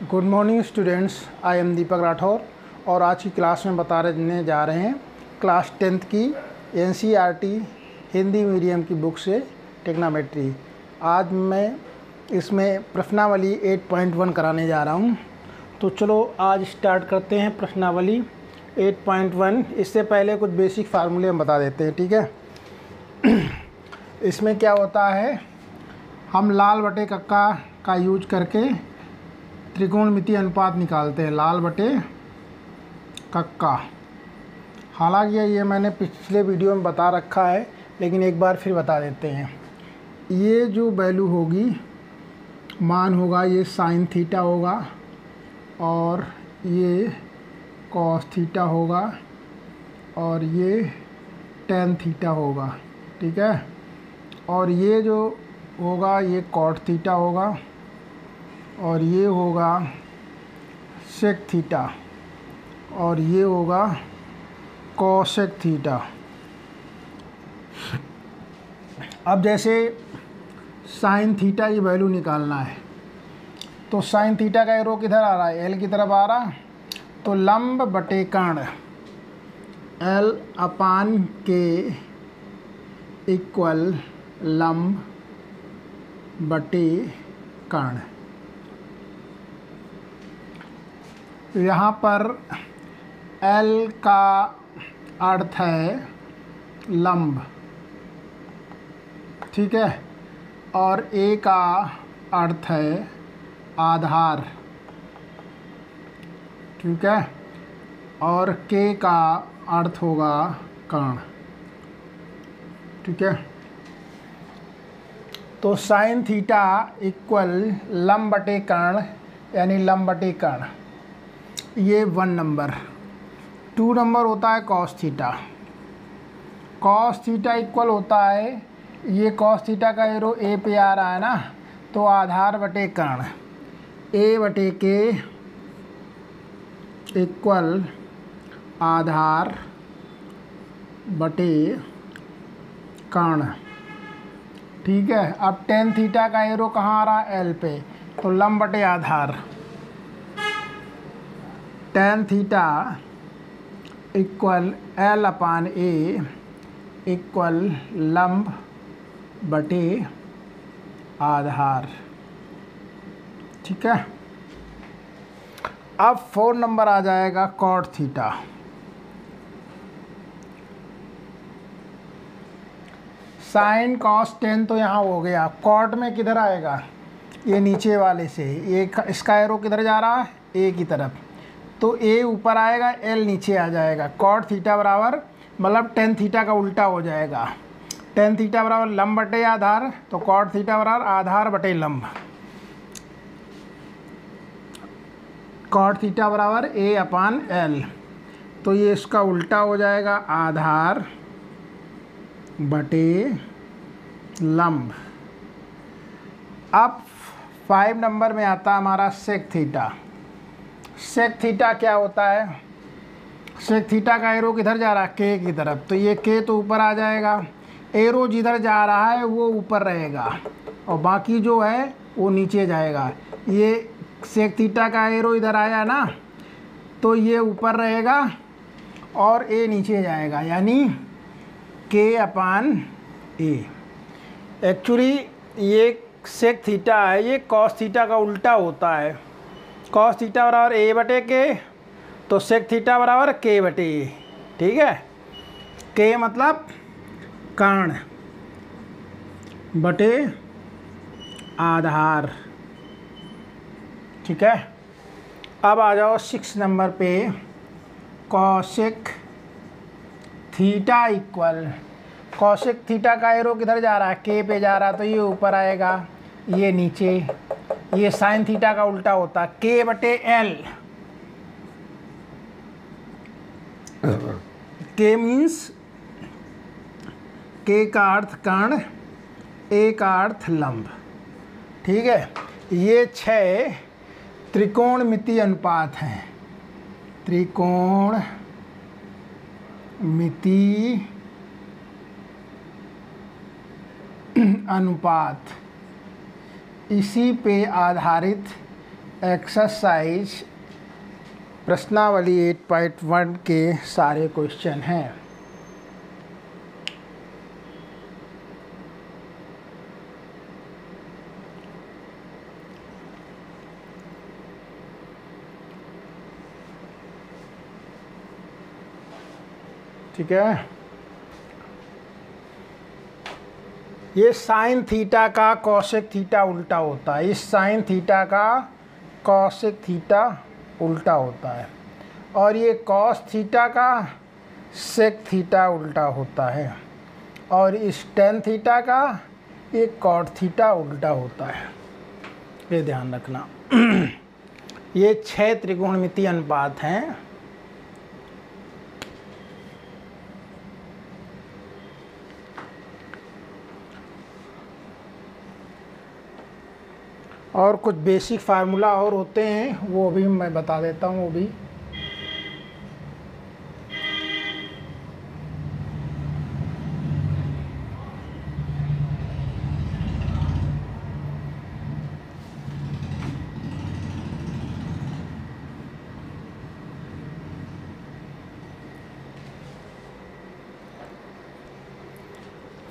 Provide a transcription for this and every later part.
Good morning students, I am Deepak Rathore और आज की क्लास में बताने जा रहे हैं क्लास 10th की NCERT हिंदी मीडियम की बुक से टेक्नोमेट्री। आज मैं इसमें प्रश्नावली 8.1 कराने जा रहा हूं। तो चलो आज स्टार्ट करते हैं प्रश्नावली 8.1। इससे पहले कुछ बेसिक फार्मूले हम बता देते हैं, ठीक है। इसमें क्या होता है, हम लाल बटे कक्का का यूज करके त्रिकोणमितीय अनुपात निकालते हैं। लाल बटे कक्का, हालांकि ये मैंने पिछले वीडियो में बता रखा है, लेकिन एक बार फिर बता देते हैं। ये जो वैल्यू होगी, मान होगा, ये साइन थीटा होगा और ये कॉस थीटा होगा और ये टेन थीटा होगा, ठीक है। और ये जो होगा ये कॉट थीटा होगा और ये होगा सेक थीटा और ये होगा कोसेक थीटा। अब जैसे साइन थीटा की वैल्यू निकालना है, तो साइन थीटा का एरो किधर आ रहा है, एल की तरफ आ रहा। तो लंब बटे कर्ण एल अपान के इक्वल लंब बटे कर्ण। यहाँ पर L का अर्थ है लंब, ठीक है, और A का अर्थ है आधार, ठीक है, और K का अर्थ होगा कर्ण, ठीक है। तो साइन थीटा इक्वल लंब बटे कर्ण यानी लंब बटे कर्ण, ये 1 नंबर। 2 नंबर होता है cos theta. Cos theta equal होता है, ये कॉस थीटा का एरो ए पे आ रहा है ना, तो आधार बटे कर्ण ए बटे के इक्वल आधार बटे कर्ण, ठीक है। अब टेन थीटा का एरो कहाँ आ रहा है, एल पे, तो लंब बटे आधार। टेन थीटा इक्वल एल अपान ए इक्वल लंब बटे आधार, ठीक है। अब 4 नंबर आ जाएगा cot theta. Sine cos tan तो यहाँ हो गया, कॉट में किधर आएगा, ये नीचे वाले से, ये इसका एरो किधर जा रहा है, ए की तरफ, तो ए ऊपर आएगा, एल नीचे आ जाएगा। कॉट थीटा बराबर मतलब टेन थीटा का उल्टा हो जाएगा। टेन थीटा बराबर लंब बटे आधार, तो कॉट थीटा बराबर आधार बटे लंब। कॉट थीटा बराबर ए अपान एल, तो ये इसका उल्टा हो जाएगा, आधार बटे लंब। अब 5 नंबर में आता है हमारा सेक थीटा। सेक थीटा क्या होता है, सेक थीटा का एरो किधर जा रहा है, के की तरफ, तो ये के तो ऊपर आ जाएगा, एरो जिधर जा रहा है वो ऊपर रहेगा और बाकी जो है वो नीचे जाएगा। ये सेक थीटा का एरो इधर आया ना, तो ये ऊपर रहेगा और ए नीचे जाएगा, यानी के अपान ए। एक्चुअली ये सेक थीटा है, ये कॉस थीटा का उल्टा होता है। कॉस थीटा बराबर ए बटे के, तो सेक थीटा बराबर के बटे ए, ठीक है। के मतलब कर्ण बटे आधार, ठीक है। अब आ जाओ 6 नंबर पे, cosec theta equal, cosec theta का एरो किधर जा रहा है, के पे जा रहा है, तो ये ऊपर आएगा, ये नीचे। ये साइन थीटा का उल्टा होता, के बटे एल। के मीन्स के का अर्थ कर्ण, ए का अर्थ लंब, ठीक है। ये 6 त्रिकोणमितीय अनुपात हैं। त्रिकोणमितीय अनुपात, इसी पे आधारित एक्सरसाइज प्रश्नावली 8.1 के सारे क्वेश्चन हैं। ठीक है, ये साइन थीटा का कॉसेक थीटा उल्टा होता है। इस साइन थीटा का कॉसेक थीटा उल्टा होता है और ये कॉस थीटा का सेक थीटा उल्टा होता है और इस टेन थीटा का ये कॉट थीटा उल्टा होता है। ये ध्यान रखना। ये 6 त्रिकोणमितीय अनुपात हैं। और कुछ बेसिक फार्मूला और होते हैं, वो भी मैं बता देता हूँ। वो भी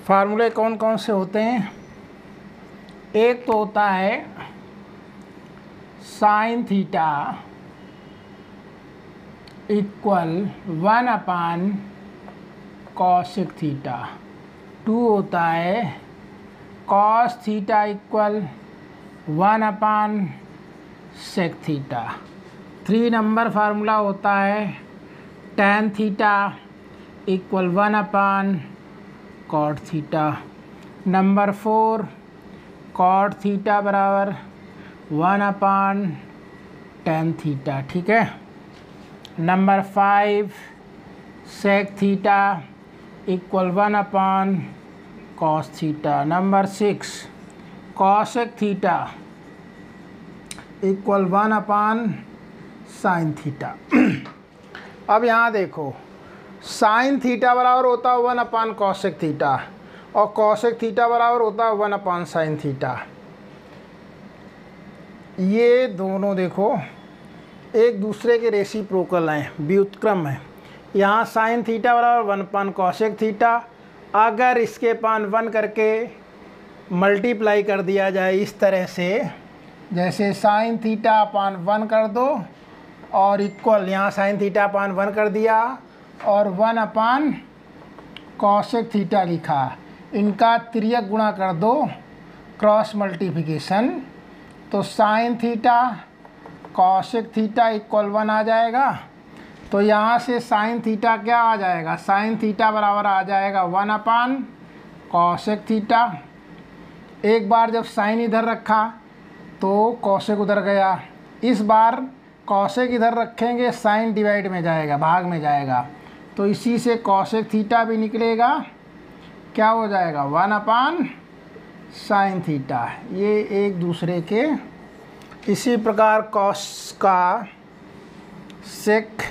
फार्मूले कौन कौन से होते हैं? एक तो होता है sine theta equal 1 upon cosec theta. 2 होता है cos theta equal 1 upon sec theta. 3 number formula होता है tan theta equal 1 upon cot theta. Number 4 cot theta बराबर 1 अपान tan थीटा। ठीक है। Number 5 sec theta equal 1 upon cos theta. Number 6 cosec theta equal 1 upon sine theta. अब यहाँ देखो, sine theta बराबर होता है 1 अपान कॉसेक थीटा और कॉसेक थीटा बराबर होता है 1 अपान साइन थीटा। ये दोनों देखो एक दूसरे के रेसिप्रोकल हैं, व्युत्क्रम है। यहाँ साइन थीटा बराबर 1 अपान कॉसेक थीटा। अगर इसके पान 1 करके मल्टीप्लाई कर दिया जाए इस तरह से, जैसे साइन थीटा अपान 1 कर दो और इक्वल यहाँ साइन थीटा अपान 1 कर दिया और 1 अपान कॉसेक थीटा लिखा। इनका तिर्यक गुणा कर दो, क्रॉस मल्टीप्लिकेशन, तो sine theta cosec theta equal 1 आ जाएगा। तो यहाँ से साइन थीटा क्या आ जाएगा? साइन थीटा बराबर आ जाएगा 1 अपान कॉसेक थीटा। एक बार जब साइन इधर रखा तो कॉसेक उधर गया, इस बार कॉसेक इधर रखेंगे, साइन डिवाइड में जाएगा, भाग में जाएगा, तो इसी से कॉसेक थीटा भी निकलेगा। क्या हो जाएगा? 1 अपान साइन थीटा। ये एक दूसरे के, इसी प्रकार कॉस का सेक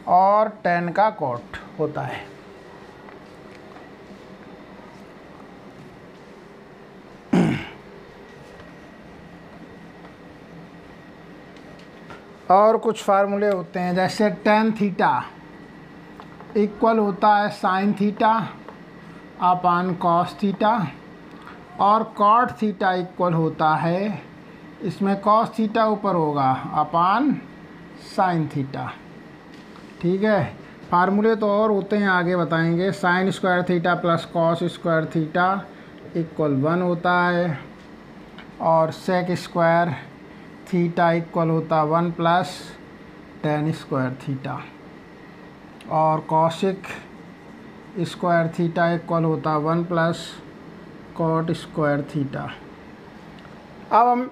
और टेन का कॉट होता है। और कुछ फार्मूले होते हैं, जैसे टेन थीटा इक्वल होता है sine theta upon cos theta और कॉट थीटा इक्वल होता है, इसमें कॉस थीटा ऊपर होगा, अपान साइन थीटा। ठीक है। फार्मूले तो और होते हैं, आगे बताएंगे। Sine square theta plus cos square theta equal 1 होता है और सेक स्क्वायर थीटा इक्वल होता 1 प्लस टेन स्क्वायर थीटा और कॉसेक स्क्वायर थीटा इक्वल होता 1 प्लस कॉट स्क्वायर थीटा। अब हम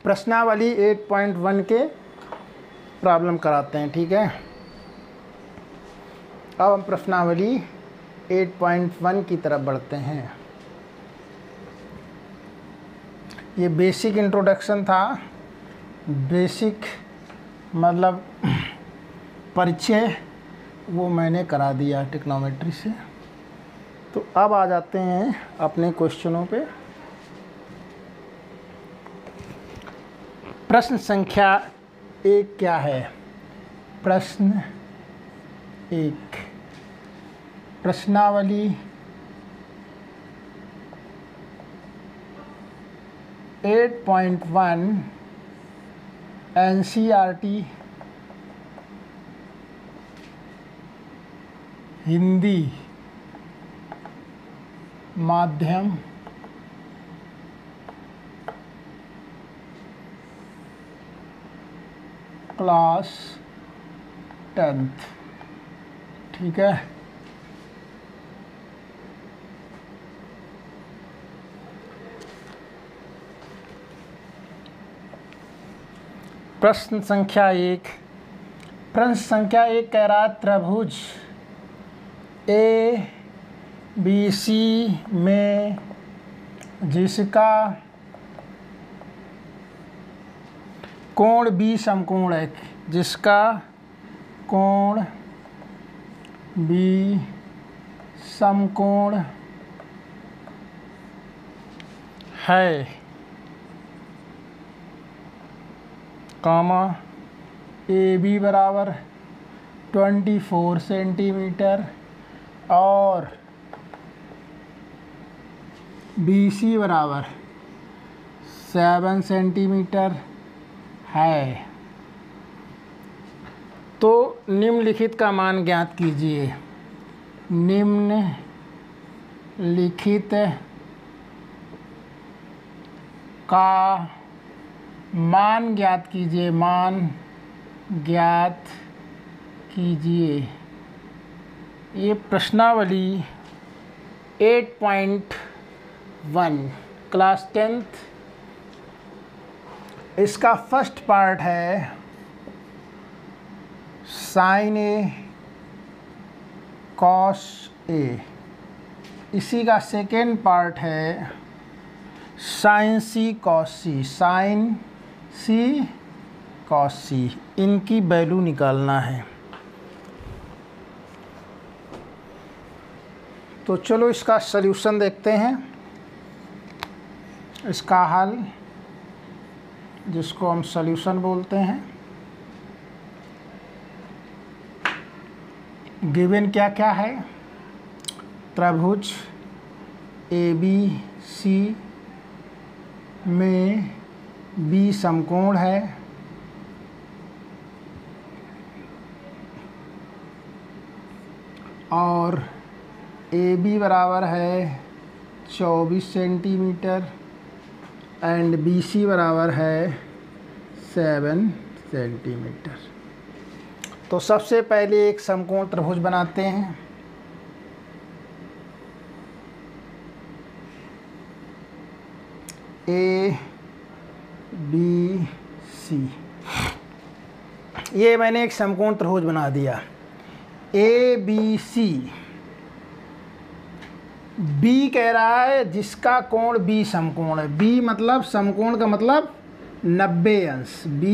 प्रश्नावली 8.1 के प्रॉब्लम कराते हैं। ठीक है। अब हम प्रश्नावली 8.1 की तरफ बढ़ते हैं। ये बेसिक इंट्रोडक्शन था, बेसिक मतलब परिचय, वो मैंने करा दिया ट्रिग्नोमेट्री से। तो अब आ जाते हैं अपने क्वेश्चनों पे। प्रश्न संख्या 1 क्या है? प्रश्न 1, प्रश्नावली 8.1 NCERT हिंदी माध्यम क्लास 10th। ठीक है, प्रश्न संख्या 1 कह रहा है त्रिभुज ABC में जिसका कोण B समकोण है, जिसका कोण B समकोण है, कामा AB बराबर 24 सेंटीमीटर और BC बराबर 7 सेंटीमीटर है, तो निम्नलिखित का मान ज्ञात कीजिए। निम्नलिखित का मान ज्ञात कीजिए, मान ज्ञात कीजिए। ये प्रश्नावली 8.1 क्लास 10th, इसका फर्स्ट पार्ट है साइन ए कॉस ए, इसी का सेकेंड पार्ट है साइन सी कॉस सी, साइन सी कॉस सी। इनकी वैल्यू निकालना है। तो चलो इसका सल्यूशन देखते हैं। इसका हल, जिसको हम सल्यूशन बोलते हैं। गिवन क्या क्या है? त्रिभुज ABC में B समकोण है, और AB बराबर है 24 सेंटीमीटर एंड BC बराबर है 7 सेंटीमीटर। तो सबसे पहले एक समकोण त्रिभुज बनाते हैं। ABC, ये मैंने एक समकोण त्रिभुज बना दिया। ABC, B कह रहा है जिसका कोण B समकोण है। B मतलब समकोण का मतलब 90 अंश, B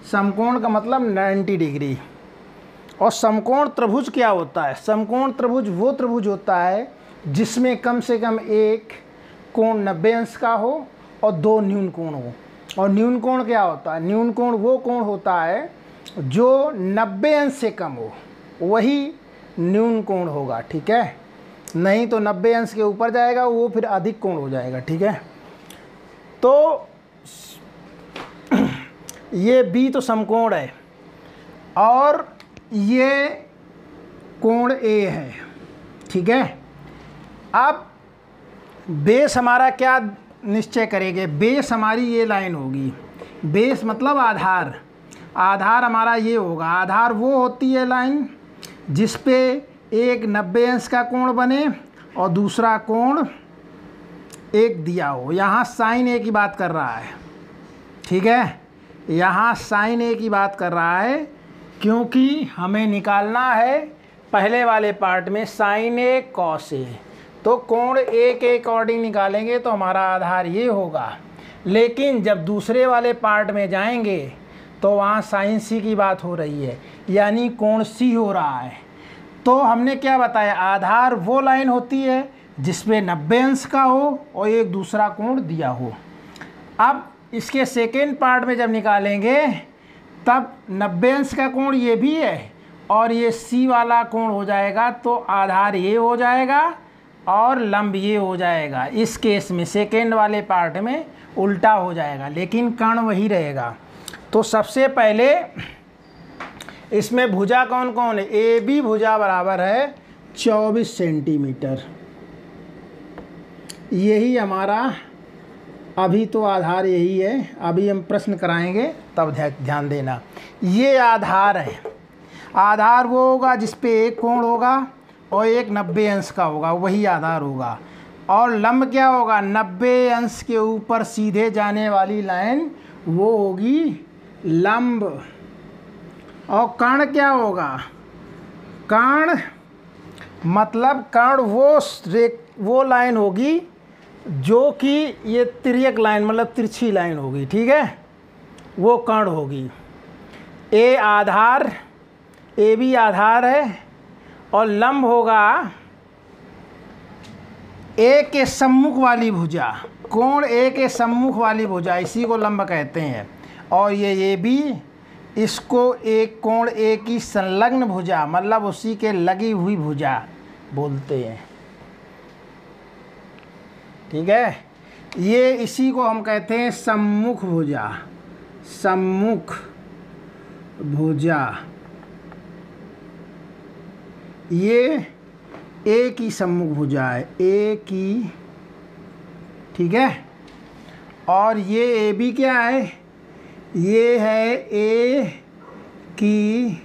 समकोण का मतलब 90 डिग्री। और समकोण त्रिभुज क्या होता है? समकोण त्रिभुज वो त्रिभुज होता है जिसमें कम से कम एक कोण 90 अंश का हो और 2 न्यून कोण हो। और न्यून कोण क्या होता है? न्यून कोण वो कोण होता है जो 90 अंश से कम हो, वही न्यून कोण होगा। ठीक है, नहीं तो 90 अंश के ऊपर जाएगा वो फिर अधिक कोण हो जाएगा। ठीक है, तो ये B तो समकोण है और ये कोण A है। ठीक है, अब बेस हमारा क्या निश्चय करेंगे? बेस हमारी ये लाइन होगी। बेस मतलब आधार, आधार हमारा ये होगा। आधार वो होती है लाइन जिस पे एक 90 अंश का कोण बने और दूसरा कोण एक दिया हो। यहाँ साइन ए की बात कर रहा है। ठीक है, यहाँ साइन ए की बात कर रहा है क्योंकि हमें निकालना है पहले वाले पार्ट में साइन ए कॉस ए। तो कोण ए के अकॉर्डिंग निकालेंगे तो हमारा आधार ये होगा। लेकिन जब दूसरे वाले पार्ट में जाएंगे तो वहाँ साइन सी की बात हो रही है, यानी कोण सी हो रहा है। तो हमने क्या बताया? आधार वो लाइन होती है जिसमें 90 अंश का हो और एक दूसरा कोण दिया हो। अब इसके सेकेंड पार्ट में जब निकालेंगे तब 90 अंश का कोण ये भी है और ये सी वाला कोण हो जाएगा, तो आधार ये हो जाएगा और लंब ये हो जाएगा। इस केस में सेकेंड वाले पार्ट में उल्टा हो जाएगा, लेकिन कर्ण वही रहेगा। तो सबसे पहले इसमें भुजा कौन कौन है? ए बी भुजा बराबर है 24 सेंटीमीटर। यही हमारा अभी तो आधार यही है, अभी हम प्रश्न कराएंगे तब ध्यान देना। ये आधार है, आधार वो होगा जिस पे एक कोण होगा और एक 90 अंश का होगा, वही आधार होगा। और लंब क्या होगा? 90 अंश के ऊपर सीधे जाने वाली लाइन वो होगी लंब। और कर्ण क्या होगा? कर्ण मतलब कर्ण वो लाइन होगी जो कि ये तिर्यक लाइन मतलब तिरछी लाइन होगी, ठीक है, वो कर्ण होगी। ए आधार, ए भी आधार है और लंब होगा ए के सम्मुख वाली भुजा, कोण ए के सम्मुख वाली भुजा, इसी को लंब कहते हैं। और ये भी, इसको एक कोण ए की संलग्न भुजा मतलब उसी के लगी हुई भुजा बोलते हैं, ठीक है। ये इसी को हम कहते हैं सम्मुख भुजा, सम्मुख भुजा। ये ए की सम्मुख भुजा है, ए की, ठीक है। और ये ए बी क्या है? ये है ए की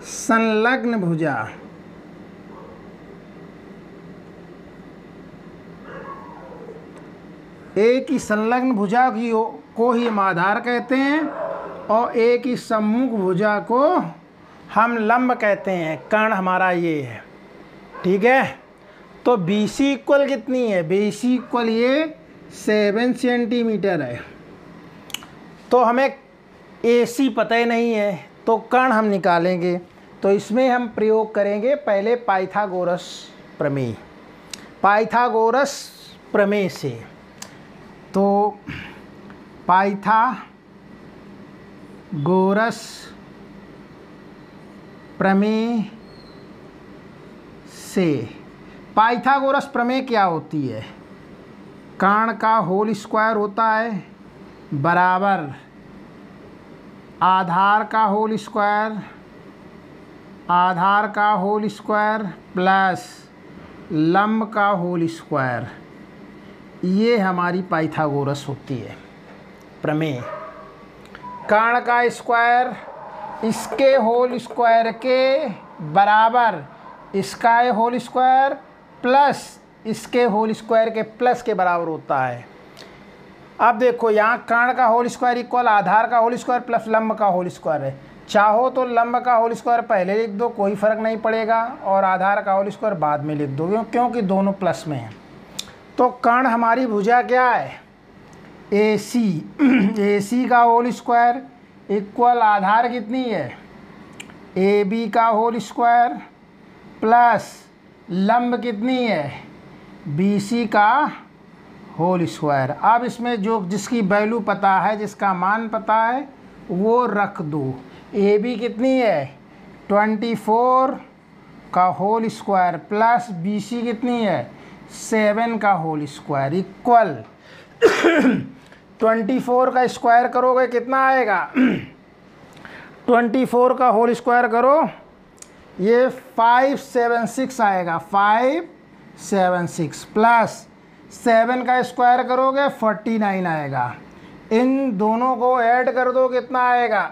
संलग्न भुजा, ए की संलग्न भुजा को ही हम आधार कहते हैं और ए की सम्मुख भुजा को हम लंब कहते हैं। कर्ण हमारा ये है, ठीक है। तो BC इक्वल कितनी है? BC इक्वल ये 7 सेंटीमीटर है। तो हमें AC पता ही नहीं है, तो कर्ण हम निकालेंगे। तो इसमें हम प्रयोग करेंगे पहले पाइथागोरस प्रमेय। पाइथागोरस प्रमेय से, तो पाइथागोरस प्रमेय से, पाइथागोरस प्रमेय क्या होती है? कर्ण का होल स्क्वायर होता है बराबर आधार का होल स्क्वायर, आधार का होल स्क्वायर प्लस लंब का होल स्क्वायर। ये हमारी पाइथागोरस होती है प्रमेय। कर्ण का स्क्वायर इसके होल स्क्वायर के बराबर इसका होल स्क्वायर प्लस इसके होल स्क्वायर के प्लस के बराबर होता है। अब देखो यहाँ कर्ण का होल स्क्वायर इक्वल आधार का होल स्क्वायर प्लस लंब का होल स्क्वायर है। चाहो तो लंब का होल स्क्वायर पहले लिख दो, कोई फ़र्क नहीं पड़ेगा, और आधार का होल स्क्वायर बाद में लिख दो, क्योंकि दोनों प्लस में हैं। तो कर्ण हमारी भुजा क्या है? AC, AC का होल स्क्वायर इक्वल आधार कितनी है? AB का होल स्क्वायर प्लस लंब कितनी है? BC का होल स्क्वायर। अब इसमें जो जिसकी वैल्यू पता है, जिसका मान पता है, वो रख दो। AB कितनी है? 24 का होल स्क्वायर प्लस BC कितनी है? 7 का होल स्क्वायर इक्वल 24 का स्क्वायर करोगे कितना आएगा? 24 का होल स्क्वायर करो, ये 576 आएगा, 576 प्लस 7 का स्क्वायर करोगे 49 आएगा। इन दोनों को ऐड कर दो, कितना आएगा?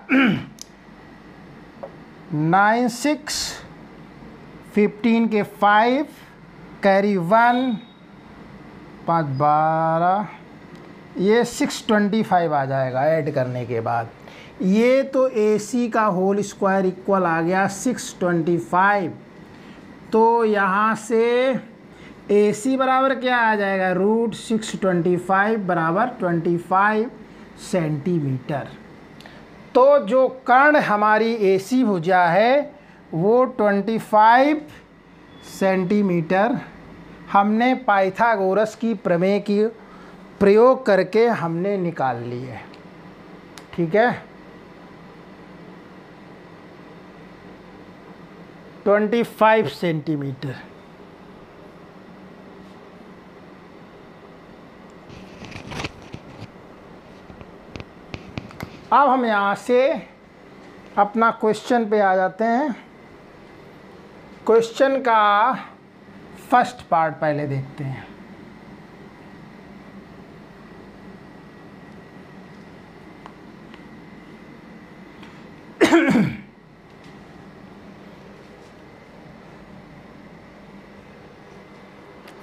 9 6 15 के 5 कैरी 1 5 12, ये 625 आ जाएगा ऐड करने के बाद। ये तो AC का होल स्क्वायर इक्वल आ गया 625। तो यहाँ से AC बराबर क्या आ जाएगा? √625 बराबर 25 सेंटीमीटर। तो जो कर्ण हमारी AC भुजा है वो 25 सेंटीमीटर हमने पाइथागोरस की प्रमेय की प्रयोग करके हमने निकाल ली है। ठीक है, 25 सेंटीमीटर। अब हम यहाँ से अपना क्वेश्चन पे आ जाते हैं। क्वेश्चन का फर्स्ट पार्ट पहले देखते हैं।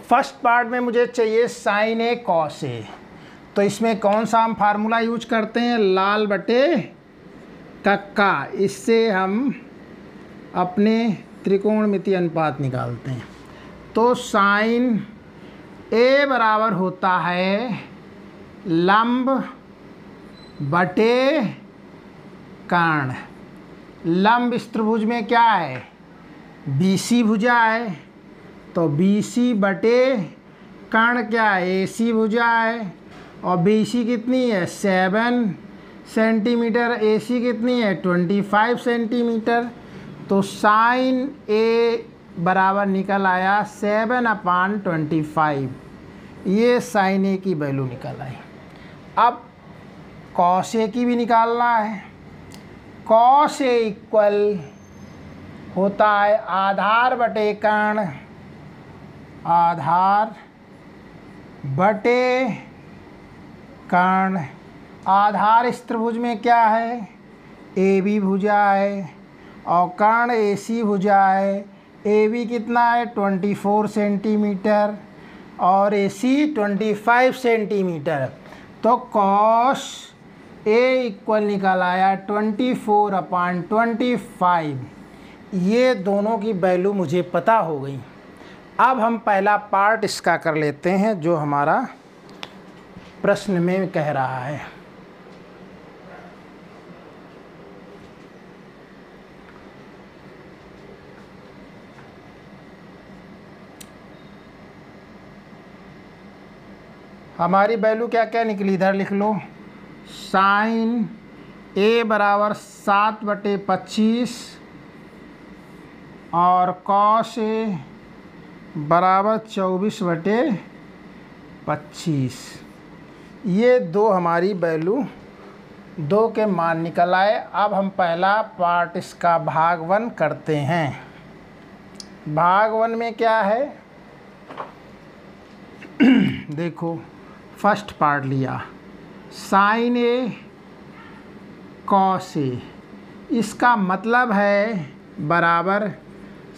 फर्स्ट पार्ट में मुझे चाहिए साइन ए कॉस ए। तो इसमें कौन सा हम फार्मूला यूज करते हैं? लाल बटे कक्का। इससे हम अपने त्रिकोणमितीय अनुपात निकालते हैं। तो साइन ए बराबर होता है लंब बटे कर्ण। लंब इस त्रिभुज में क्या है? BC भुजा है, तो BC बटे कर्ण क्या है? AC भुजा है। और BC कितनी है? 7 सेंटीमीटर। AC कितनी है? 25 सेंटीमीटर। तो साइन A बराबर निकल आया 7/25। ये साइन A की वैल्यू निकल आई। अब कॉस A की भी निकालना है। कॉस A इक्वल होता है आधार बटे कर्ण, आधार बटे कर्ण। आधार इस त्रिभुज में क्या है? AB भुजा है और कर्ण AC भुजा है। AB कितना है? 24 सेंटीमीटर और AC 25 सेंटीमीटर। तो कॉस A इक्वल निकल आया 24/25। ये दोनों की वैल्यू मुझे पता हो गई। अब हम पहला पार्ट इसका कर लेते हैं जो हमारा प्रश्न में कह रहा है। हमारी वैल्यू क्या क्या निकली? इधर लिख लो। साइन A बराबर 7/25 और कॉस A बराबर 24/25। ये दो हमारी वैल्यू, दो के मान निकल आए। अब हम पहला पार्ट इसका भाग 1 करते हैं। भाग 1 में क्या है? देखो, फर्स्ट पार्ट लिया साइन A कॉस A। इसका मतलब है बराबर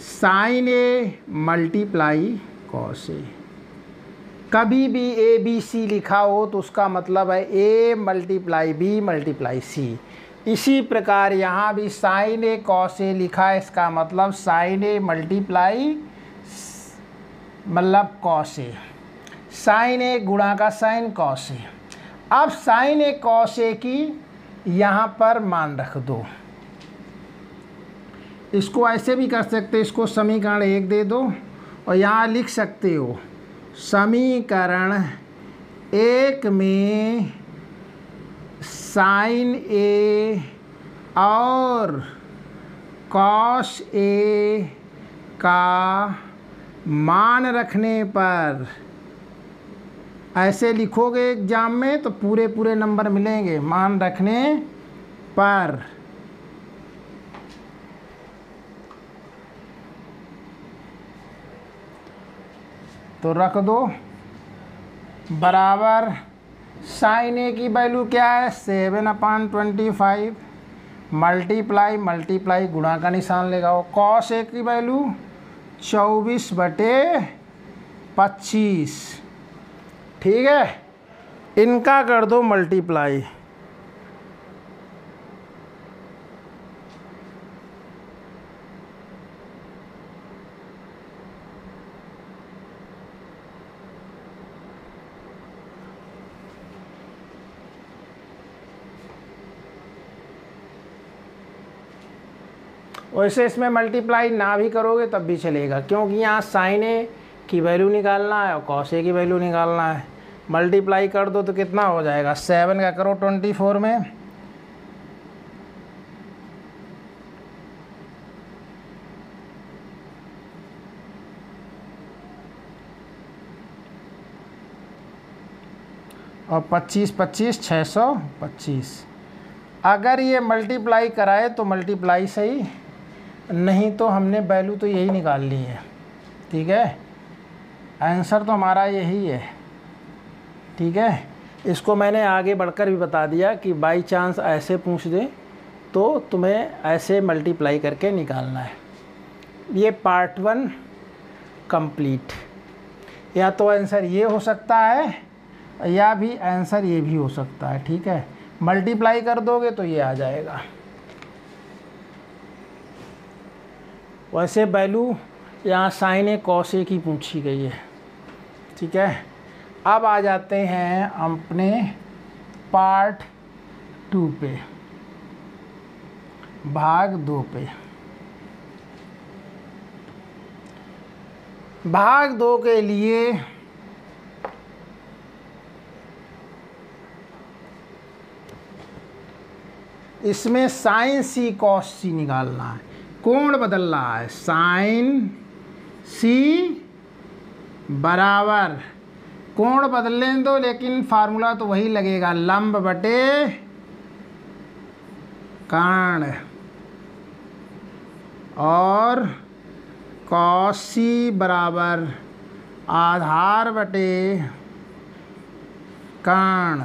sine A multiply cos A। कभी भी ABC लिखा हो तो उसका मतलब है A multiply B multiply C। इसी प्रकार यहाँ भी साइन A कॉस A लिखा है, इसका मतलब साइन A मल्टीप्लाई मतलब कॉस A। साइन A गुणा का साइन कॉस A। अब साइन A कॉस A की यहाँ पर मान रख दो। इसको ऐसे भी कर सकते, इसको समीकरण 1 दे दो और यहाँ लिख सकते हो समीकरण 1 में साइन A और कॉस A का मान रखने पर, ऐसे लिखोगे एग्जाम में तो पूरे पूरे नंबर मिलेंगे। मान रखने पर तो रख दो बराबर साइन A की वैल्यू क्या है? 7/25 मल्टीप्लाई मल्टीप्लाई गुणा का निशान लगाओ। कॉस A की वैल्यू 24/25। ठीक है, इनका कर दो मल्टीप्लाई। वैसे इसमें मल्टीप्लाई ना भी करोगे तब भी चलेगा, क्योंकि यहाँ साइन A की वैल्यू निकालना है और कॉस A की वैल्यू निकालना है। मल्टीप्लाई कर दो तो कितना हो जाएगा, 7 का करो 24 में, और 25 25 625। अगर ये मल्टीप्लाई कराए तो मल्टीप्लाई सही, नहीं तो हमने वैल्यू तो यही निकाल ली है। ठीक है, आंसर तो हमारा यही है। ठीक है, इसको मैंने आगे बढ़कर भी बता दिया कि बाई चांस ऐसे पूछ दे तो तुम्हें ऐसे मल्टीप्लाई करके निकालना है। ये पार्ट 1 कंप्लीट। या तो आंसर ये हो सकता है या भी आंसर ये भी हो सकता है। ठीक है, मल्टीप्लाई कर दोगे तो ये आ जाएगा। वैसे वैल्यू यहाँ साइन ए कॉस ए की पूछी गई है। ठीक है, अब आ जाते हैं अपने पार्ट 2 पे, भाग 2 पे। भाग 2 के लिए इसमें साइन सी कॉस सी निकालना है। कोण बदल रहा है, साइन सी बराबर, कोण बदलने दो लेकिन फार्मूला तो वही लगेगा, लंब बटे कर्ण, और कॉस सी बराबर आधार बटे कर्ण।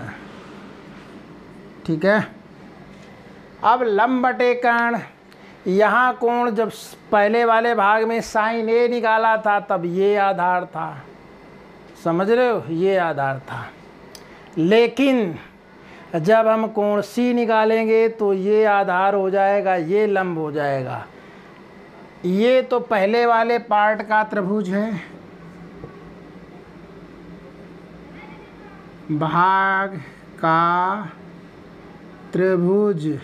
ठीक है, अब लंब बटे कर्ण, यहाँ कोण जब पहले वाले भाग में साइन ए निकाला था तब ये आधार था, समझ रहे हो, ये आधार था। लेकिन जब हम कोण सी निकालेंगे तो ये आधार हो जाएगा, ये लंब हो जाएगा। ये तो पहले वाले पार्ट का त्रिभुज है, भाग का त्रिभुज।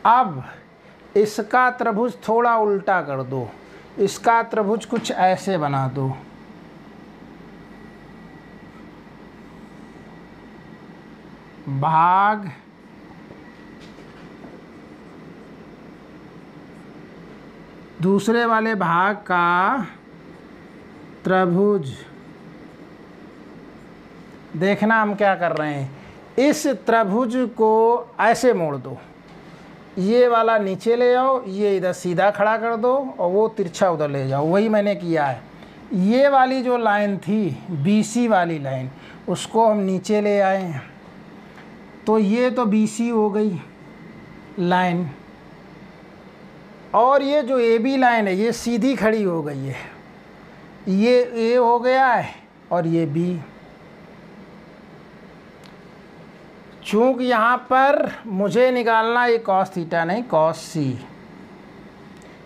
अब इसका त्रिभुज थोड़ा उल्टा कर दो, इसका त्रिभुज कुछ ऐसे बना दो। भाग दूसरे वाले भाग का त्रिभुज। देखना हम क्या कर रहे हैं, इस त्रिभुज को ऐसे मोड़ दो, ये वाला नीचे ले आओ, ये इधर सीधा खड़ा कर दो और वो तिरछा उधर ले जाओ। वही मैंने किया है। ये वाली जो लाइन थी BC वाली लाइन, उसको हम नीचे ले आए, तो ये तो BC हो गई लाइन, और ये जो AB लाइन है ये सीधी खड़ी हो गई है, ये A हो गया है और ये B। चूँकि यहाँ पर मुझे निकालना ये कॉस थीटा नहीं, कॉस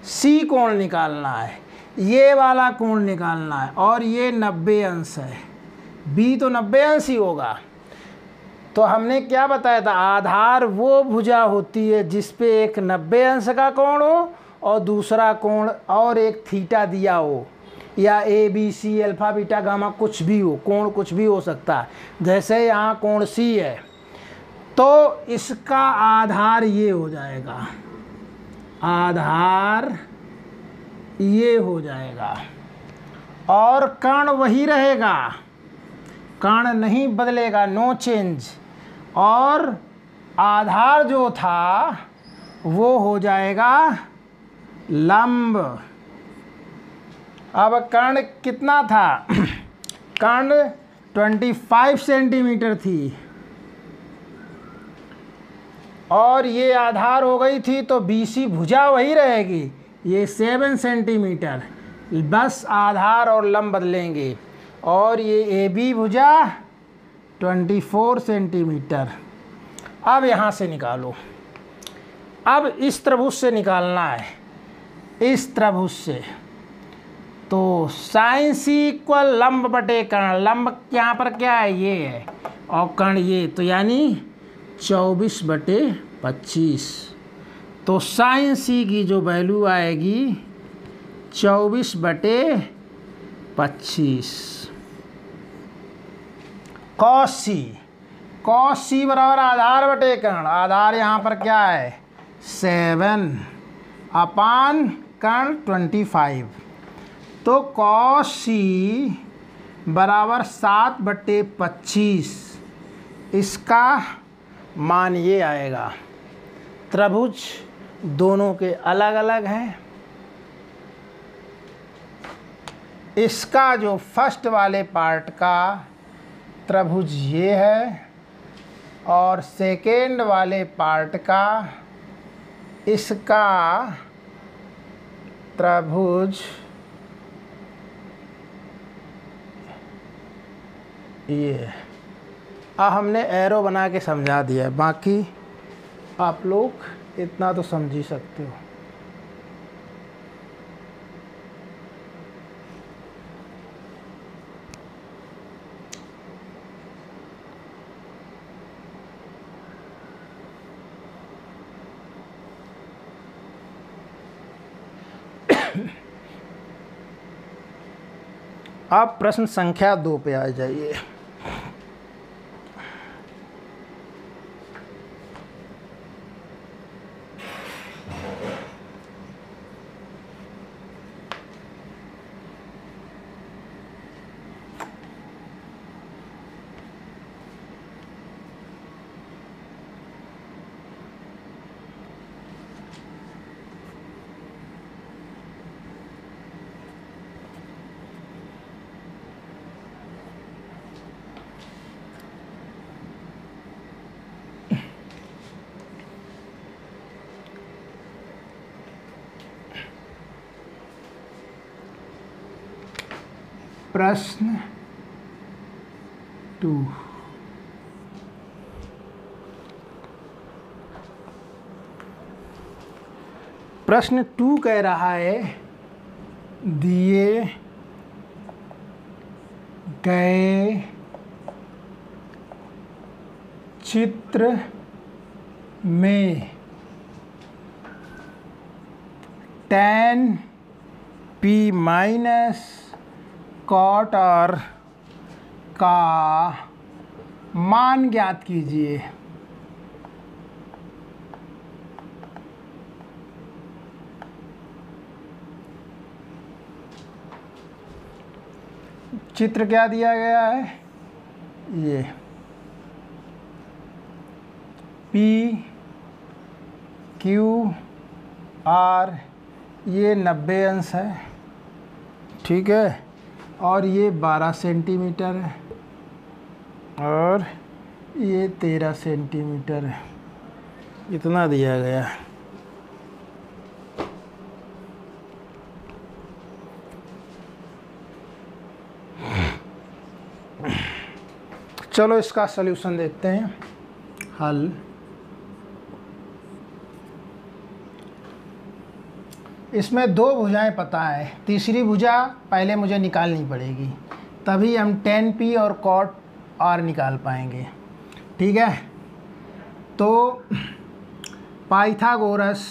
सी कोण निकालना है, ये वाला कोण निकालना है, और ये 90 अंश है, B तो 90 अंश ही होगा। तो हमने क्या बताया था, आधार वो भुजा होती है जिस पे एक 90 अंश का कोण हो और दूसरा कोण और एक थीटा दिया हो, या ABC अल्फा बीटा गामा कुछ भी हो, कोण कुछ भी हो सकता है। जैसे यहाँ कोण C है तो इसका आधार ये हो जाएगा, आधार ये हो जाएगा, और कर्ण वही रहेगा, कर्ण नहीं बदलेगा, नो चेंज, और आधार जो था वो हो जाएगा लंब। अब कर्ण कितना था, कर्ण 25 सेंटीमीटर थी और ये आधार हो गई थी, तो BC भुजा वही रहेगी, ये 7 सेंटीमीटर, बस आधार और लंब बदलेंगे, और ये AB भुजा 24 सेंटीमीटर। अब यहाँ से निकालो, अब इस त्रिभुज से निकालना है, इस त्रिभुज से, तो साइन C इक्वल लंब बटे कर्ण, लंब यहाँ पर क्या है, ये है, और कर्ण ये, तो यानी 24/25। तो साइन C की जो वैल्यू आएगी 24/25। 25। कॉस सी बराबर आधार बटे कर्ण, आधार यहाँ पर क्या है 7 अपान कर्ण 25। तो कॉस सी बराबर 7/25। इसका मान ये आएगा। त्रिभुज दोनों के अलग अलग हैं। इसका जो फर्स्ट वाले पार्ट का त्रिभुज ये है और सेकेंड वाले पार्ट का इसका त्रिभुज ये। अब हमने एरो बना के समझा दिया है, बाकी आप लोग इतना तो समझ ही सकते हो। आप प्रश्न संख्या 2 पे आ जाइए। प्रश्न 2। प्रश्न 2 कह रहा है दिए गए चित्र में tan p minus cot R का मान ज्ञात कीजिए। चित्र क्या दिया गया है, ये P Q R, ये 90 अंश है, ठीक है, और ये 12 सेंटीमीटर है और ये 13 सेंटीमीटर है। इतना दिया गया है। चलो इसका सल्यूशन देखते हैं, हल। इसमें 2 भुजाएं पता है, तीसरी भुजा पहले मुझे निकालनी पड़ेगी, तभी हम tan p और cot r निकाल पाएंगे, ठीक है। तो पाइथागोरस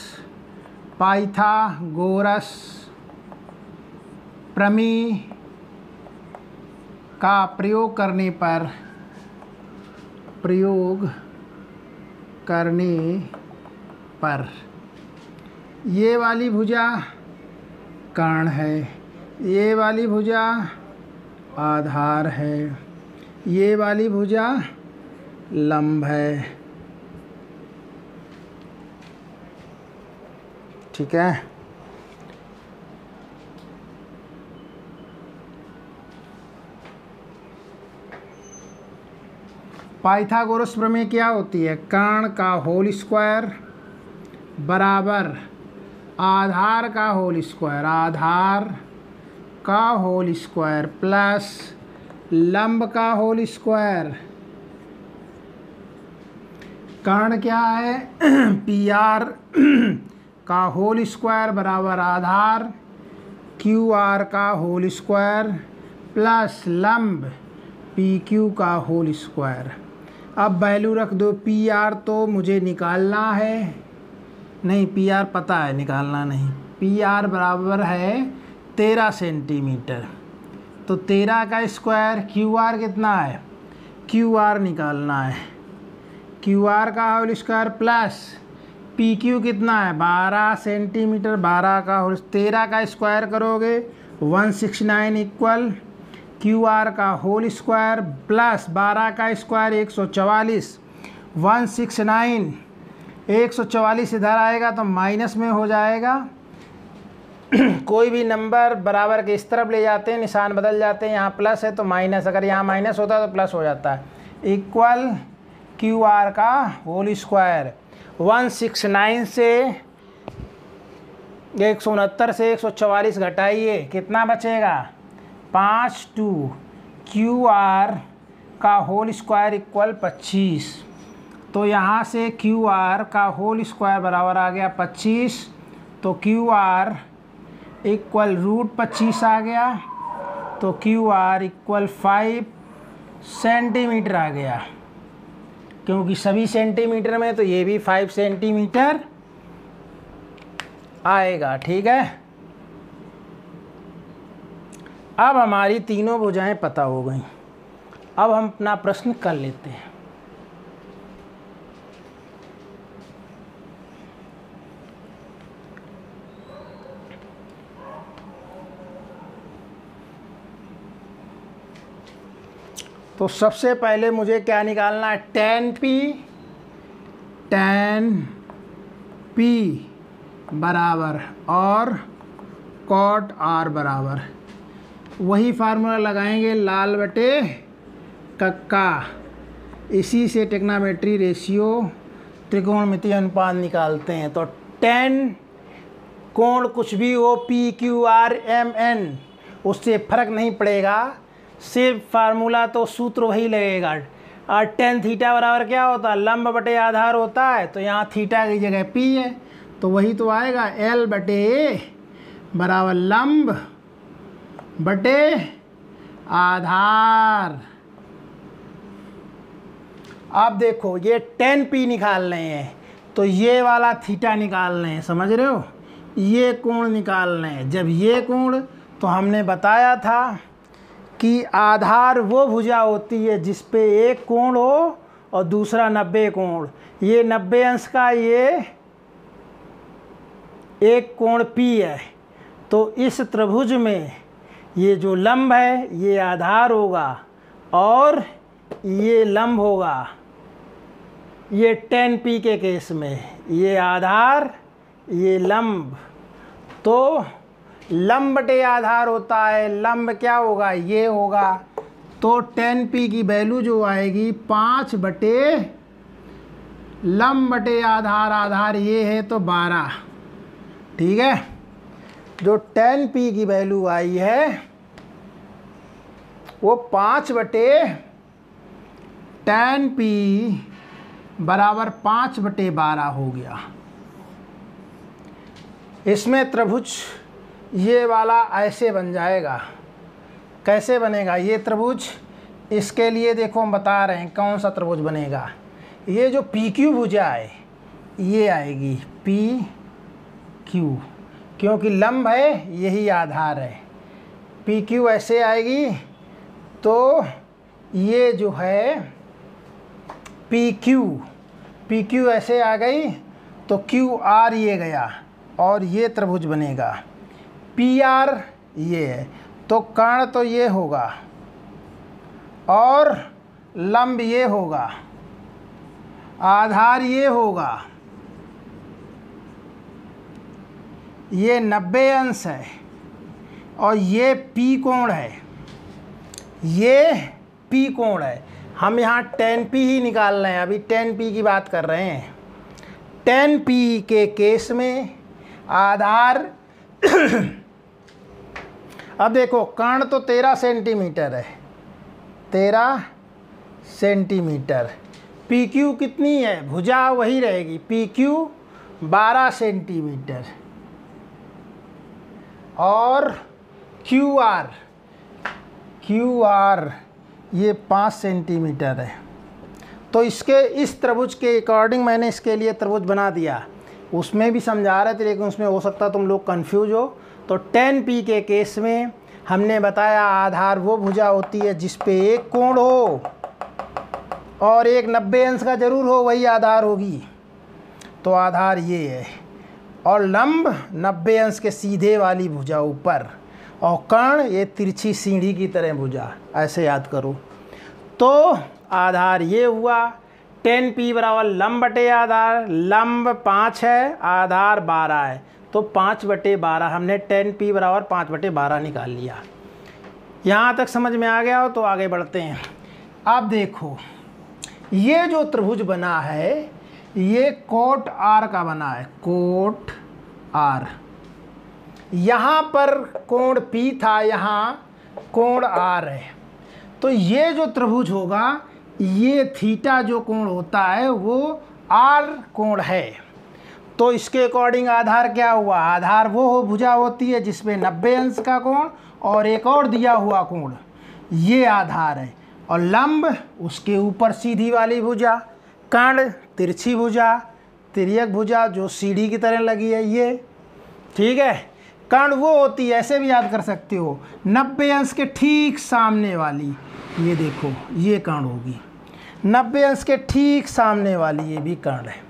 प्रमेय का प्रयोग करने पर ये वाली भुजा कर्ण है, ये वाली भुजा आधार है, ये वाली भुजा लंब है, ठीक है। पाइथागोरस प्रमेय क्या होती है, कर्ण का होल स्क्वायर बराबर आधार का होल स्क्वायर प्लस लंब का होल स्क्वायर। कर्ण क्या है PR का होल स्क्वायर बराबर आधार QR का होल स्क्वायर प्लस लंब PQ का होल स्क्वायर। अब वैल्यू रख दो। PR तो मुझे निकालना है, नहीं PR पता है, निकालना नहीं। PR बराबर है 13 सेंटीमीटर, तो 13 का स्क्वायर, क्यू आर कितना है, क्यू आर निकालना है, क्यू आर का whole square plus P Q कितना है 12 सेंटीमीटर, 12 का होल 13 का स्क्वायर करोगे 169 इक्वल क्यू आर का होल स्क्वायर प्लस 12 का स्क्वायर 144, 169 144 इधर आएगा तो माइनस में हो जाएगा। कोई भी नंबर बराबर के इस तरफ ले जाते हैं, निशान बदल जाते हैं, यहाँ प्लस है तो माइनस, अगर यहाँ माइनस होता है तो प्लस हो जाता है। इक्वल क्यू आर का होल स्क्वायर 169 से 169 से 144 घटाइए, कितना बचेगा 5 2 क्यू आर का होल स्क्वायर इक्वल 25। तो यहाँ से क्यू आर का होल स्क्वायर बराबर आ गया 25, तो क्यू आर इक्वल √25 आ गया, तो क्यू आर इक्वल 5 सेंटीमीटर आ गया, क्योंकि सभी सेंटीमीटर में तो ये भी 5 सेंटीमीटर आएगा। ठीक है, अब हमारी तीनों भुजाएं पता हो गई। अब हम अपना प्रश्न कर लेते हैं। तो सबसे पहले मुझे क्या निकालना है, tan P बराबर और cot R बराबर, वही फार्मूला लगाएंगे लाल बटे कक्का। इसी से टेक्नामेट्री रेशियो त्रिकोणमितीय अनुपात निकालते हैं। तो tan कोण कुछ भी हो PQR MN उससे फर्क नहीं पड़ेगा, सिर्फ फार्मूला तो सूत्र वही लगेगा। और tan थीटा बराबर क्या होता है, लंब बटे आधार होता है, तो यहाँ थीटा की जगह P है, तो वही तो आएगा L बटे A बराबर लंब बटे आधार। अब देखो ये tan P निकाल रहे हैं, तो ये वाला थीटा निकाल रहे हैं, समझ रहे हो, ये कोण निकाल रहे हैं। जब ये कोण, तो हमने बताया था कि आधार वो भुजा होती है जिस पे एक कोण हो और दूसरा 90 कोण। ये 90 अंश का ये एक कोण P है, तो इस त्रिभुज में ये जो लंब है ये आधार होगा और ये लंब होगा। ये tan P के केस में ये आधार ये लंब, तो लंब बटे आधार होता है, लंब क्या होगा ये होगा। तो tan P की वैल्यू जो आएगी 5 बटे लंब बटे आधार, आधार ये है तो 12। ठीक है, जो tan P की वैल्यू आई है वो 5 बटे tan P बराबर 5 बटे 12 हो गया। इसमें त्रिभुज ये वाला ऐसे बन जाएगा। कैसे बनेगा ये त्रिभुज, इसके लिए देखो हम बता रहे हैं कौन सा त्रिभुज बनेगा। ये जो PQ भुजा है ये आएगी PQ, क्योंकि लंब है यही आधार है। PQ ऐसे आएगी, तो ये जो है PQ ऐसे आ गई, तो QR ये गया और ये त्रिभुज बनेगा। PR ये है, तो कर्ण तो ये होगा और लंब ये होगा, आधार ये होगा, ये 90 अंश है और ये P कोण है, ये P कोण है। हम यहाँ tan P ही निकाल रहे हैं, अभी tan P की बात कर रहे हैं। tan P के केस में आधार अब देखो कर्ण तो 13 सेंटीमीटर है, 13 सेंटीमीटर। PQ कितनी है, भुजा वही रहेगी, PQ 12 सेंटीमीटर और QR ये 5 सेंटीमीटर है। तो इसके इस त्रिभुज के अकॉर्डिंग मैंने इसके लिए त्रिभुज बना दिया। उसमें भी समझा रहे थे लेकिन उसमें हो सकता तुम लोग कंफ्यूज हो। तो tan P के केस में हमने बताया आधार वो भुजा होती है जिस पे एक कोण हो और एक 90 अंश का जरूर हो, वही आधार होगी। तो आधार ये है और लंब 90 अंश के सीधे वाली भुजा ऊपर और कर्ण ये तिरछी सीढ़ी की तरह भुजा, ऐसे याद करो। तो आधार ये हुआ 10p बराबर लंब बटे आधार, लंब 5 है, आधार 12 है, तो 5/12 हमने 10p बराबर 5/12 निकाल लिया। यहाँ तक समझ में आ गया हो तो आगे बढ़ते हैं। अब देखो ये जो त्रिभुज बना है ये कोट आर का बना है, कोट आर। यहाँ पर कोण P था, यहाँ कोण R है। तो ये जो त्रिभुज होगा ये थीटा जो कोण होता है वो R कोण है। तो इसके अकॉर्डिंग आधार क्या हुआ, आधार वो भुजा होती है जिसमें 90 अंश का कोण और एक और दिया हुआ कोण, ये आधार है। और लंब उसके ऊपर सीधी वाली भुजा, कर्ण तिरछी भुजा, तिर्यक भुजा जो सीढ़ी की तरह लगी है ये, ठीक है। कर्ण वो होती है, ऐसे भी याद कर सकते हो, 90 अंश के ठीक सामने वाली, ये देखो ये कर्ण होगी, 90 अंश के ठीक सामने वाली ये भी कर्ण है।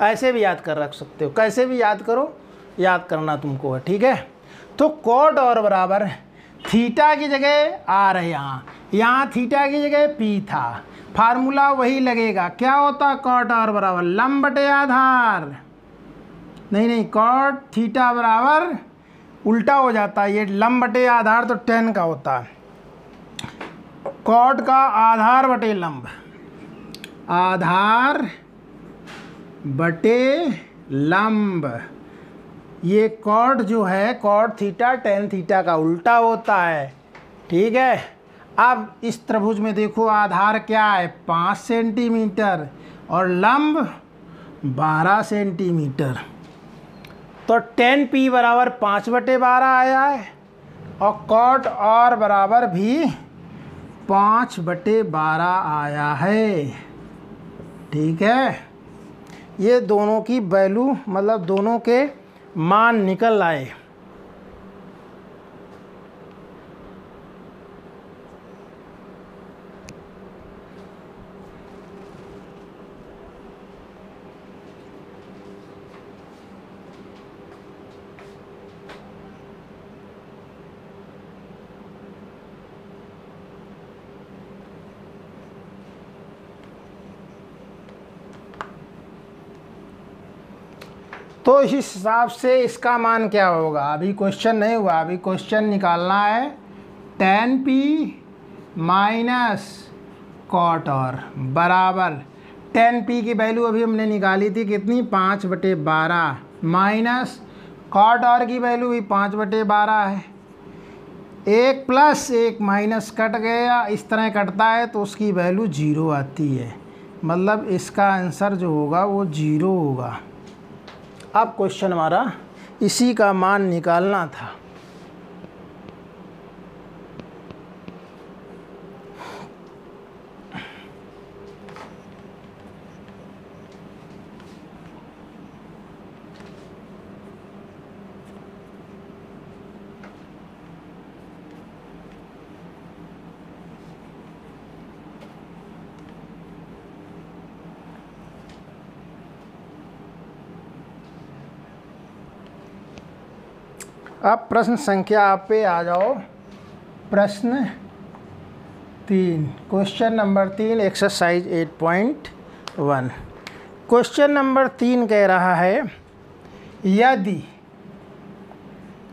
ऐसे भी याद कर रख सकते हो, कैसे भी याद करो, याद करना तुमको है, ठीक है। तो कोट और बराबर थीटा की जगह आर है, यहाँ थीटा की जगह P था, फार्मूला वही लगेगा। क्या होता कॉट आर बराबर लंब बटे आधार, नहीं कॉट थीटा बराबर उल्टा हो जाता है, ये लंब बटे आधार तो 10 का होता है, कॉट का आधार बटे लंब, आधार बटे लंब। ये कॉट जो है कॉट थीटा टेन थीटा का उल्टा होता है, ठीक है। अब इस त्रिभुज में देखो आधार क्या है 5 सेंटीमीटर और लंब 12 सेंटीमीटर। तो 10p बराबर 5/12 आया है और कॉट और बराबर भी 5/12 आया है, ठीक है। ये दोनों की वैल्यू मतलब दोनों के मान निकल आए। तो इस हिसाब से इसका मान क्या होगा, अभी क्वेश्चन नहीं हुआ, अभी क्वेश्चन निकालना है 10p माइनस कॉट और बराबर 10p की वैल्यू अभी हमने निकाली थी कितनी 5/12 माइनस कॉट और की वैल्यू भी 5/12 है। एक प्लस एक माइनस कट गया, इस तरह कटता है तो उसकी वैल्यू 0 आती है, मतलब इसका आंसर जो होगा वो 0 होगा। अब क्वेश्चन हमारा इसी का मान निकालना था। अब प्रश्न संख्या आप पे आ जाओ। प्रश्न 3, question number 3, exercise 8.1। Question number 3 कह रहा है यदि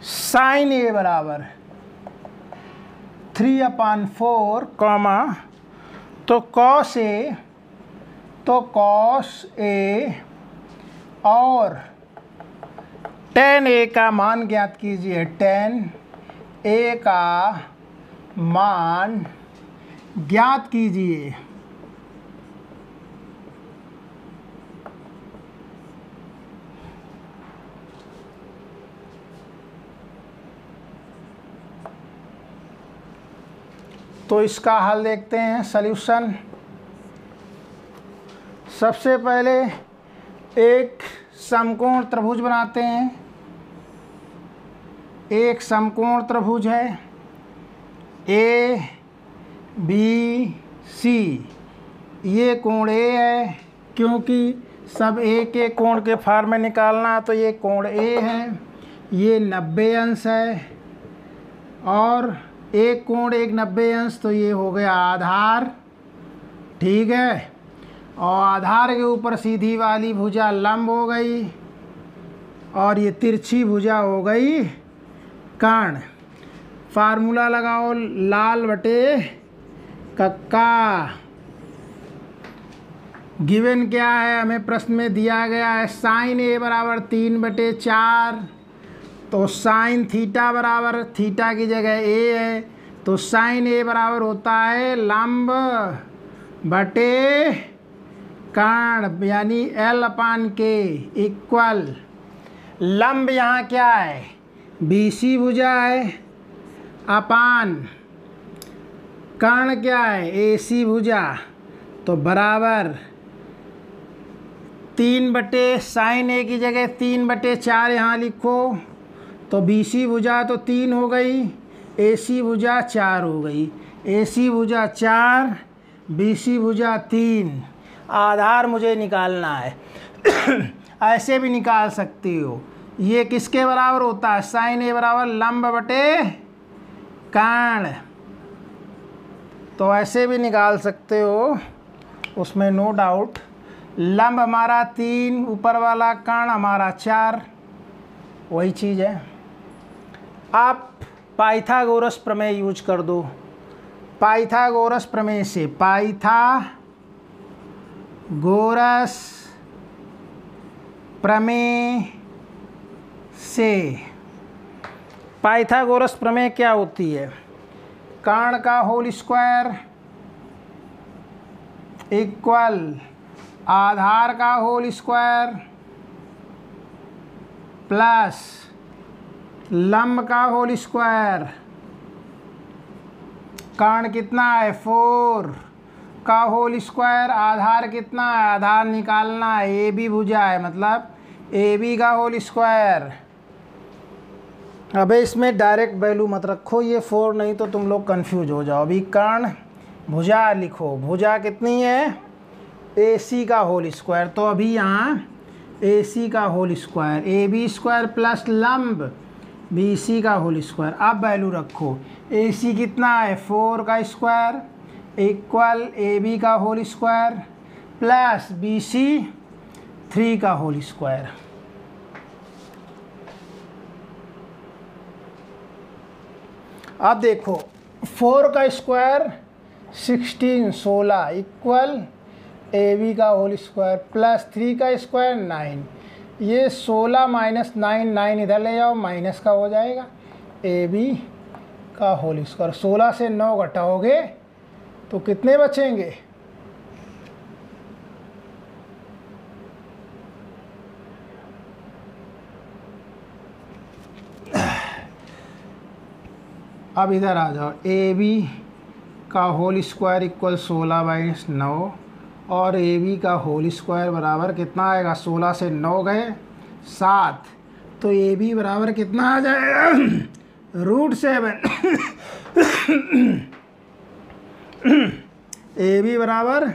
साइन ए बराबर 3/4 कॉमा तो कॉस ए और tan a का मान ज्ञात कीजिए, tan a का मान ज्ञात कीजिए। तो इसका हल देखते हैं, सॉल्यूशन। सबसे पहले एक समकोण त्रिभुज बनाते हैं, एक समकोण त्रिभुज है ए बी सी, ये कोण ए है, क्योंकि सब ए के कोण के फार्म में निकालना, तो ये कोण ए है, ये 90 अंश है, और एक कोण एक 90 अंश, तो ये हो गया आधार। ठीक है, और आधार के ऊपर सीधी वाली भुजा लंब हो गई, और ये तिरछी भुजा हो गई कर्ण। फार्मूला लगाओ, लाल बटे कक्का। गिवन क्या है, हमें प्रश्न में दिया गया है साइन ए बराबर 3/4, तो साइन थीटा बराबर, थीटा की जगह ए है, तो साइन ए बराबर होता है लंब बटे कर्ण, यानी L/K इक्वल लंब यहाँ क्या है, BC भुजा है, अपान कर्ण क्या है, AC भुजा, तो बराबर 3 साइन ए की जगह 3/4 यहाँ लिखो, तो BC भुजा तो 3 हो गई, AC भुजा 4 हो गई, AC भुजा 4, BC भुजा 3। आधार मुझे निकालना है। ऐसे भी निकाल सकते हो, ये किसके बराबर होता है, साइन ए बराबर लंब बटे कर्ण, तो ऐसे भी निकाल सकते हो, उसमें नो डाउट। लंब हमारा 3, ऊपर वाला कर्ण हमारा 4, वही चीज़ है। आप पाइथागोरस प्रमेय यूज कर दो। पाइथागोरस प्रमेय से, पाइथागोरस प्रमेय से, पाइथागोरस प्रमेय क्या होती है, कर्ण का होल स्क्वायर इक्वल आधार का होल स्क्वायर प्लस लंब का होल स्क्वायर। कर्ण कितना है, 4 का होल स्क्वायर, आधार कितना है, आधार निकालना है, ए बी भुजा है, मतलब ए बी का होल स्क्वायर। अबे इसमें डायरेक्ट वैल्यू मत रखो, ये 4 नहीं तो तुम लोग कंफ्यूज हो जाओ। अभी कर्ण भुजा लिखो, भुजा कितनी है, AC का होल स्क्वायर, तो अभी यहाँ AC का whole square, AB square plus लंब BC का होल स्क्वायर। अब वैल्यू रखो, AC कितना है, 4 का स्क्वायर इक्वल AB का होल स्क्वायर प्लस BC 3 का होल स्क्वायर। अब देखो 4 का स्क्वायर 16 इक्वल AB का होल स्क्वायर प्लस 3 का स्क्वायर 9, ये 16 माइनस 9 इधर ले जाओ, माइनस का हो जाएगा, AB का होल स्क्वायर। 16 से 9 घटाओगे तो कितने बचेंगे, अब इधर आ जाओ, AB का होल स्क्वायर इक्वल 16 माइनस 9, और AB का होल स्क्वायर बराबर कितना आएगा, 16 से 9 गए 7, तो AB बराबर कितना आ जाएगा, √7। AB बराबर